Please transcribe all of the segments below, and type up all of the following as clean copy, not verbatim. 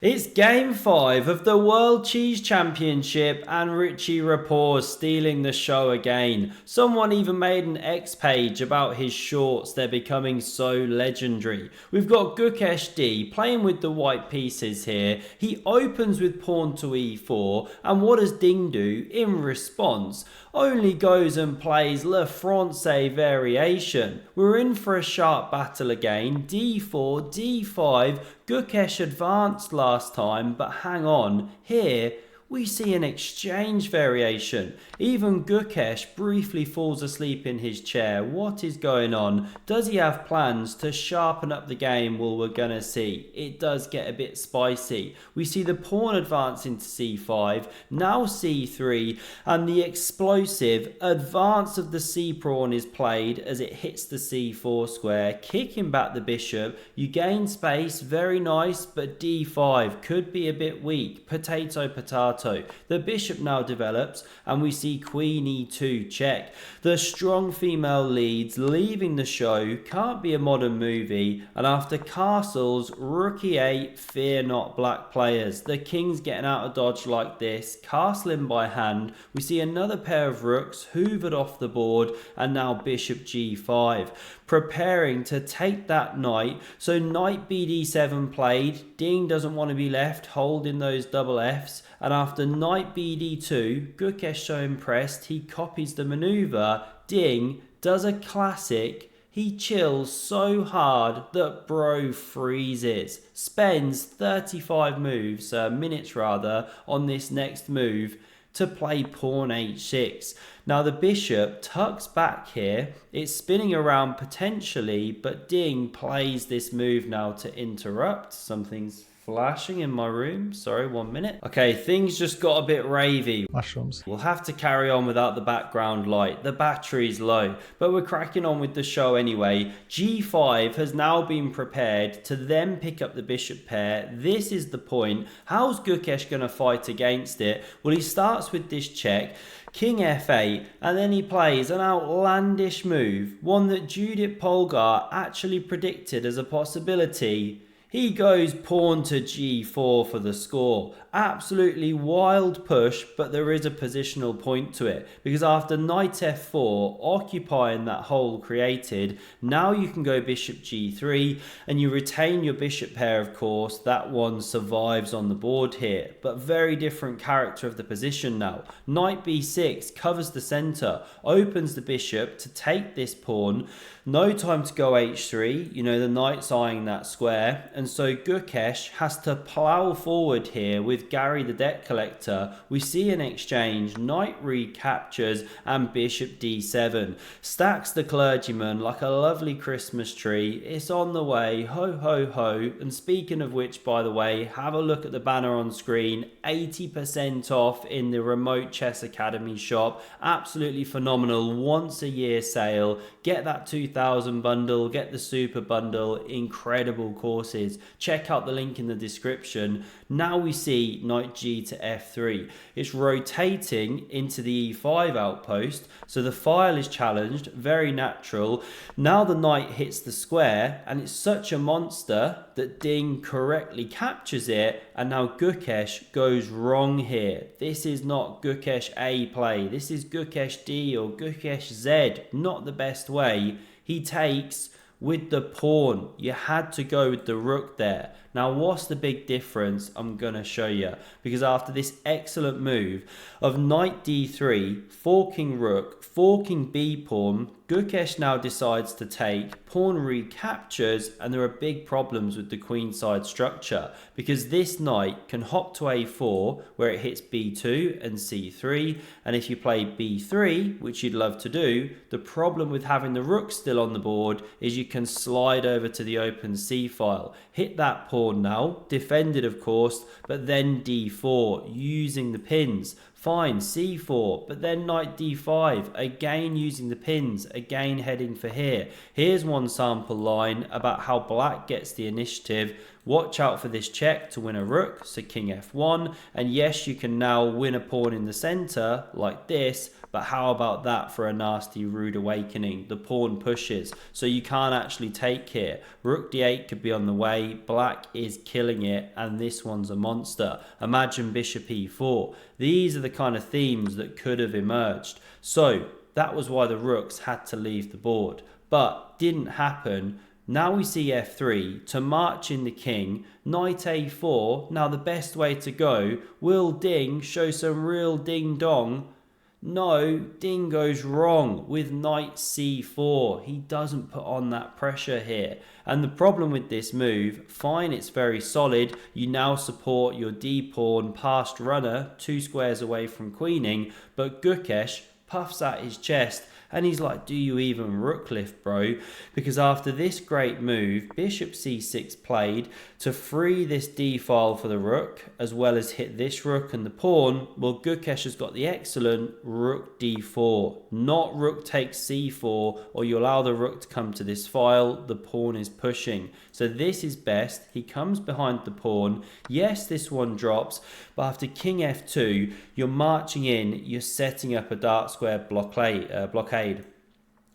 It's game 5 of the World Chess Championship and Richie Rapport stealing the show again. Someone even made an X page about his shorts, they're becoming so legendary. We've got Gukesh D playing with the white pieces here. He opens with pawn to e4, and what does Ding do in response? Only goes and plays Le Francais variation. We're in for a sharp battle again. d4, d5. Gukesh advanced last time, but hang on, here we see an exchange variation. Even Gukesh briefly falls asleep in his chair. What is going on? Does he have plans to sharpen up the game? Well, we're gonna see. It does get a bit spicy. We see the pawn advance into c5, now c3, and the explosive advance of the c pawn is played as it hits the c4 square, kicking back the bishop. You gain space, very nice, but d5 could be a bit weak. Potato, potato. The bishop now develops, and we see queen e2 check. The strong female leads, leaving the show. Can't be a modern movie. And after castles, rook e8, fear not black players. The king's getting out of dodge like this, castling by hand. We see another pair of rooks hoovered off the board, and now bishop g5, preparing to take that knight. So knight bd7 played. Ding doesn't want to be left holding those double f's, and after knight bd2, Gukesh so impressed he copies the maneuver. Ding does a classic. He chills so hard that bro freezes. Spends 35 minutes on this next move to play pawn h6. Now the bishop tucks back here. It's spinning around potentially, but Ding plays this move now to interrupt. Something's flashing in my room. Sorry, 1 minute. Okay, things just got a bit ravey. Mushrooms. We'll have to carry on without the background light. The battery's low, but we're cracking on with the show anyway. g5 has now been prepared to then pick up the bishop pair. This is the point. How's Gukesh going to fight against it? Well, he starts with this check. King f8, and then he plays an outlandish move, one that Judith Polgar actually predicted as a possibility. He goes pawn to g4 for the score. Absolutely wild push, but there is a positional point to it, because after knight f4, occupying that hole created, now you can go bishop g3, and you retain your bishop pair, of course. That one survives on the board here, but very different character of the position now. Knight b6 covers the center, opens the bishop to take this pawn. No time to go h3, you know, the knight's eyeing that square, and so Gukesh has to plow forward here with Gary the debt collector. We see an exchange, knight recaptures, and bishop d7. Stacks the clergyman like a lovely Christmas tree. It's on the way, ho ho ho. And speaking of which, by the way, have a look at the banner on screen. 80% off in the Remote Chess Academy shop. Absolutely phenomenal, once a year sale. Get that 2000 bundle, get the super bundle, incredible courses. Check out the link in the description. Now we see knight g to f3. It's rotating into the e5 outpost, so the file is challenged, very natural. Now the knight hits the square, and it's such a monster that Ding correctly captures it, and now Gukesh goes wrong here. This is not Gukesh A play, this is Gukesh D or Gukesh Z, not the best way. He takes with the pawn. You had to go with the rook there. Now what's the big difference? I'm gonna show you, because after this excellent move of knight d3, forking rook, forking b pawn, Gukesh now decides to take, pawn recaptures, and there are big problems with the queenside structure, because this knight can hop to a4 where it hits b2 and c3, and if you play b3, which you'd love to do, the problem with having the rook still on the board is you can slide over to the open c file, hit that pawn now, defended of course, but then d4 using the pins. Fine, c4, but then knight d5, again using the pins, again heading for here. Here's one sample line about how black gets the initiative. Watch out for this check to win a rook, so king f1. And yes, you can now win a pawn in the center like this, but how about that for a nasty rude awakening? The pawn pushes, so you can't actually take here. Rook d8 could be on the way. Black is killing it, and this one's a monster. Imagine bishop e4. These are the kind of themes that could have emerged. So that was why the rooks had to leave the board, but didn't happen. Now we see f3 to march in the king, knight a4. Now the best way to go, will Ding show some real ding dong? No, Ding goes wrong with knight c4. He doesn't put on that pressure here. And the problem with this move, fine, it's very solid. You now support your d-pawn past runner 2 squares away from queening, but Gukesh puffs at his chest and he's like, do you even rook lift, bro? Because after this great move, bishop c6 played to free this d file for the rook, as well as hit this rook and the pawn. Well, Gukesh has got the excellent rook d4, not rook takes c4, or you allow the rook to come to this file, the pawn is pushing. So this is best. He comes behind the pawn. Yes, this one drops, but after king f2, you're marching in, you're setting up a dark square blockade.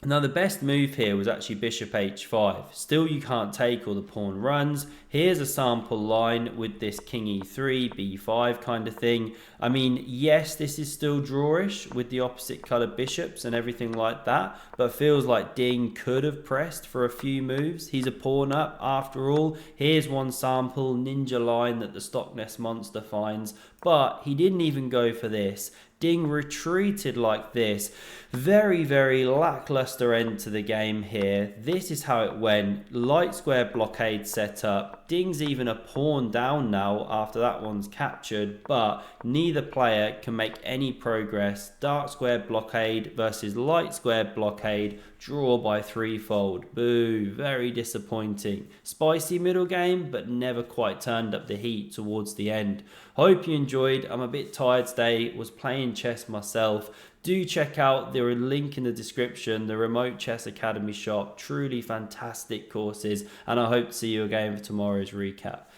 Now the best move here was actually bishop h5. Still you can't take, or the pawn runs. Here's a sample line with this king e3, b5 kind of thing. I mean, yes, this is still drawish with the opposite colored bishops and everything like that, but feels like Ding could have pressed for a few moves. He's a pawn up after all. Here's one sample ninja line that the Stockness monster finds, but he didn't even go for this. Ding retreated like this. Very, very lackluster end to the game here. This is how it went. Light square blockade set up. Ding's even a pawn down now after that one's captured, but neither player can make any progress. Dark square blockade versus light square blockade. Draw by threefold. Boo. Very disappointing. Spicy middle game, but never quite turned up the heat towards the end. Hope you enjoyed. I'm a bit tired today. Was playing chess myself. Do check out the link in the description, the Remote Chess Academy shop. Truly fantastic courses, and I hope to see you again for tomorrow's recap.